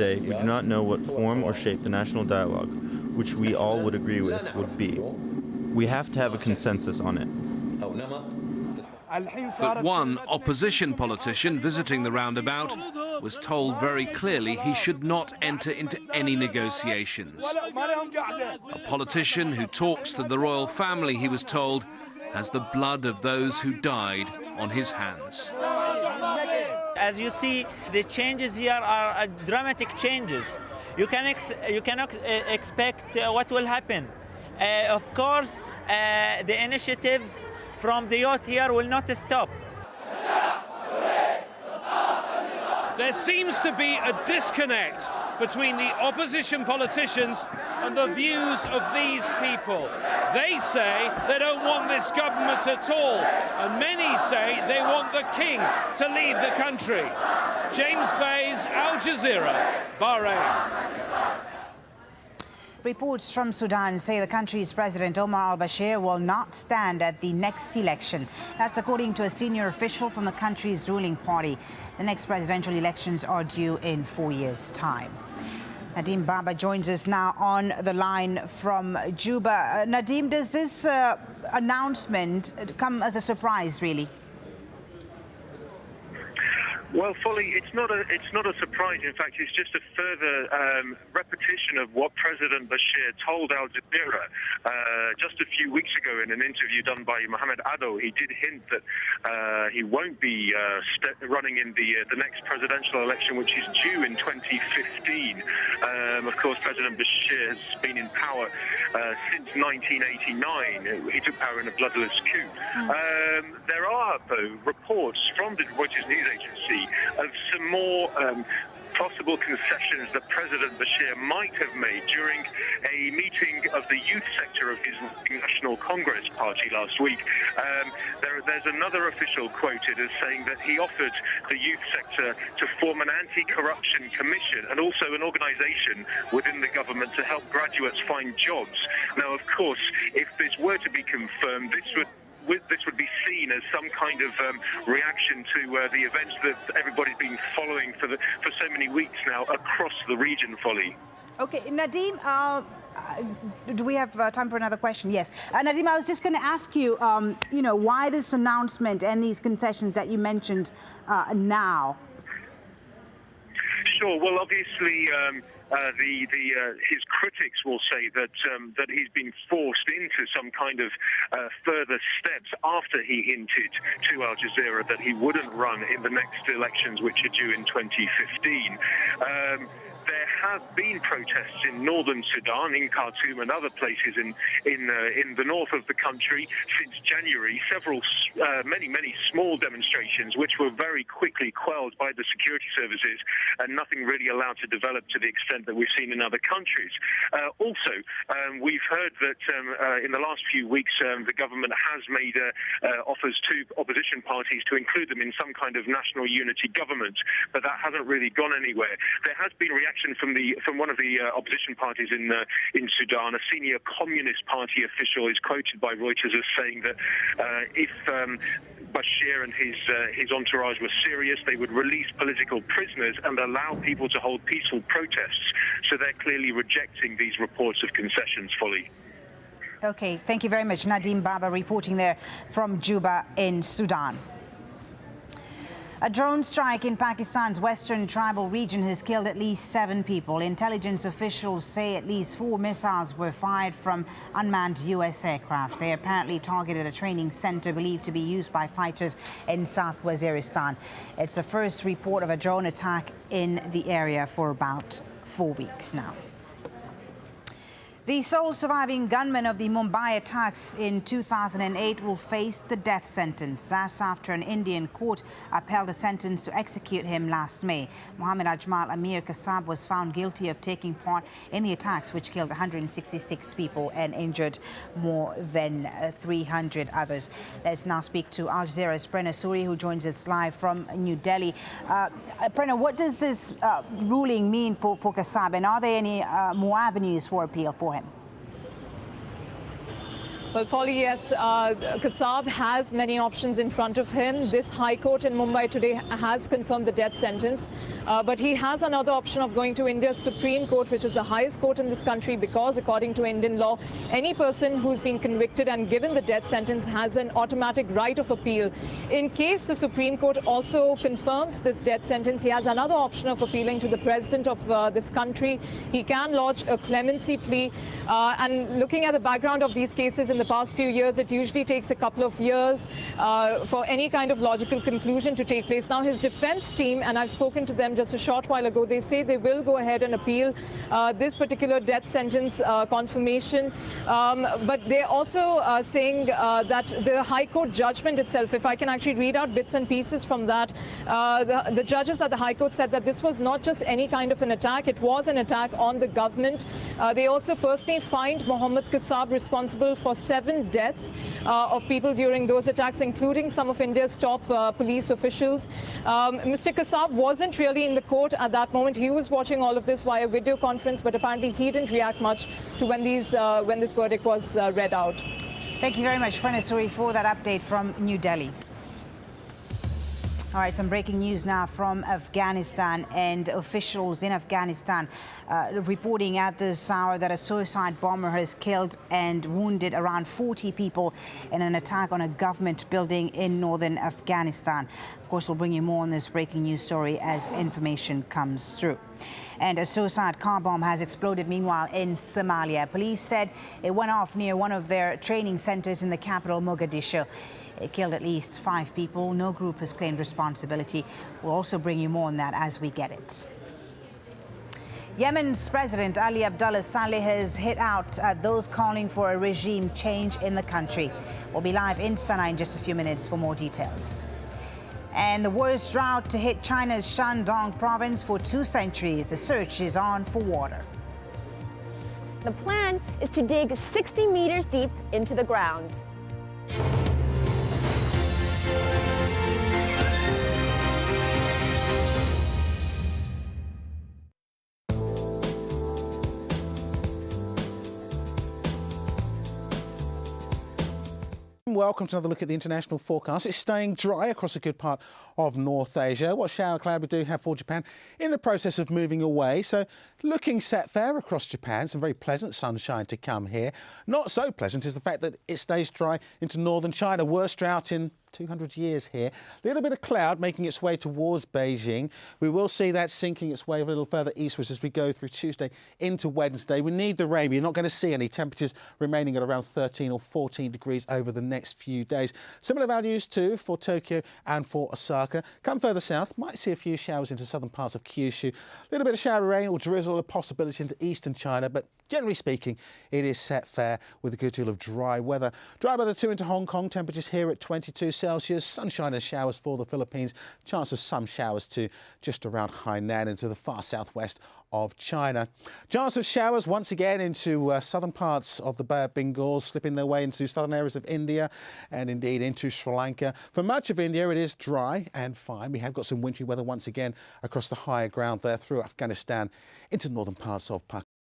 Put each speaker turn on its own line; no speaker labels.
today, we do not know what form or shape the national dialogue, which we all would agree with, would be. We have to have a consensus on it.
But one opposition politician visiting the roundabout was told very clearly he should not enter into any negotiations. A politician who talks to the royal family, he was told, has the blood of those who died on his hands.
As you see, the changes here are dramatic changes. You cannot expect what will happen. Of course, the initiatives from the youth here will not stop.
There seems to be a disconnect between the opposition politicians and the views of these people. They say they don't want this government at all, and many say they want the king to leave the country. James Bays, AlJazeera, Bahrain.
Reports from Sudan say the country's President Omar al-Bashir will not stand at the next election. That's according to a senior official from the country's ruling party. The next presidential elections are due in 4 years' time. Nadeem Baba joins us now on the line from Juba. Nadeem, does this announcement come as a surprise, really?
Well, Folly, it's not a surprise. In fact, it's just a further repetition of what President Bashir told AlJazeera just a few weeks ago in an interview done by Mohamed Ado. He did hint that he won't be running in the next presidential election, which is due in 2015. Of course, President Bashir has been in power since 1989. He took power in a bloodless coup. There are, though, reports from the Reuters news agency of some more possible concessions that President Bashir might have made during a meeting of the youth sector of his National Congress party last week. There's another official quoted as saying that he offered the youth sector to form an anti-corruption commission and also an organisation within the government to help graduates find jobs. Now, of course, if this were to be confirmed, this would be seen as some kind of reaction to the events that everybody's been following for so many weeks now across the region, Folly.
Okay, Nadeem, do we have time for another question? Yes. Nadeem, I was just going to ask you, why this announcement and these concessions that you mentioned now?
Sure. Well, obviously, his critics will say that he's been forced into some kind of further steps after he hinted to AlJazeera that he wouldn't run in the next elections, which are due in 2015. There have been protests in northern Sudan, in Khartoum and other places in the north of the country since January. Many small demonstrations, which were very quickly quelled by the security services, and nothing really allowed to develop to the extent that we've seen in other countries. Also, we've heard that in the last few weeks, the government has made offers to opposition parties to include them in some kind of national unity government, but that hasn't really gone anywhere. There has been reaction from one of the opposition parties in Sudan. A senior Communist Party official is quoted by Reuters as saying that if Bashir and his entourage were serious, they would release political prisoners and allow people to hold peaceful protests. So they're clearly rejecting these reports of concessions, Folly.
Okay, thank you very much. Nadeem Baba reporting there from Juba in Sudan. A drone strike in Pakistan's western tribal region has killed at least 7 people. Intelligence officials say at least 4 missiles were fired from unmanned U.S. aircraft. They apparently targeted a training center believed to be used by fighters in South Waziristan. It's the first report of a drone attack in the area for about 4 weeks now. The sole surviving gunman of the Mumbai attacks in 2008 will face the death sentence. That's after an Indian court upheld a sentence to execute him last May. Mohammed Ajmal Amir Kasab was found guilty of taking part in the attacks, which killed 166 people and injured more than 300 others. Let's now speak to AlJazeera's Prerna Suri, who joins us live from New Delhi. Prerna, what does this ruling mean for Kasab, and are there any more avenues for appeal for him?
Well, Polly, yes, Kassab has many options in front of him. This High Court in Mumbai today has confirmed the death sentence, but he has another option of going to India's Supreme Court, which is the highest court in this country, because according to Indian law, any person who's been convicted and given the death sentence has an automatic right of appeal. In case the Supreme Court also confirms this death sentence, he has another option of appealing to the president of this country. He can lodge a clemency plea, and looking at the background of these cases in the past few years, it usually takes a couple of years for any kind of logical conclusion to take place. Now, his defense team, and I've spoken to them just a short while ago, they say they will go ahead and appeal this particular death sentence confirmation. But they're also saying that the High Court judgment itself, if I can actually read out bits and pieces from that, the judges at the High Court said that this was not just any kind of an attack, it was an attack on the government. They also personally fined Mohammad Kassab responsible for 7 deaths of people during those attacks, including some of India's top police officials. Mr. Kassab wasn't really in the court at that moment. He was watching all of this via video conference, but apparently he didn't react much to when this verdict was read out.
Thank you very much, Pranasuri, for that update from New Delhi. All right, some breaking news now from Afghanistan, and officials in Afghanistan reporting at this hour that a suicide bomber has killed and wounded around 40 people in an attack on a government building in northern Afghanistan. Of course, we'll bring you more on this breaking news story as information comes through. And a suicide car bomb has exploded meanwhile in Somalia. Police said it went off near one of their training centers in the capital, Mogadishu. It killed at least 5 people. No group has claimed responsibility. We'll also bring you more on that as we get it. Yemen's President Ali Abdullah Saleh has hit out at those calling for a regime change in the country. We'll be live in Sana'a in just a few minutes for more details. And the worst drought to hit China's Shandong province for 2 centuries. The search is on for water.
The plan is to dig 60 meters deep into the ground.
Welcome to another look at the international forecast. It's staying dry across a good part of North Asia. What shower cloud we do have for Japan in the process of moving away. So looking set fair across Japan. Some very pleasant sunshine to come here. Not so pleasant is the fact that it stays dry into northern China. Worst drought in 200 years here. A little bit of cloud making its way towards Beijing. We will see that sinking its way a little further eastwards as we go through Tuesday into Wednesday. We need the rain. You're not going to see any temperatures remaining at around 13 or 14 degrees over the next few days. Similar values too for Tokyo and for Osaka. Come further south, might see a few showers into southern parts of Kyushu. A little bit of shower rain or drizzle, a possibility into eastern China, but generally speaking, it is set fair with a good deal of dry weather. Dry weather too into Hong Kong. Temperatures here at 22 Celsius. Sunshine and showers for the Philippines. Chance of some showers too just around Hainan into the far southwest of China. Chance of showers once again into southern parts of the Bay of Bengal, slipping their way into southern areas of India and indeed into Sri Lanka. For much of India, it is dry and fine. We have got some wintry weather once again across the higher ground there through Afghanistan into northern parts of Pakistan.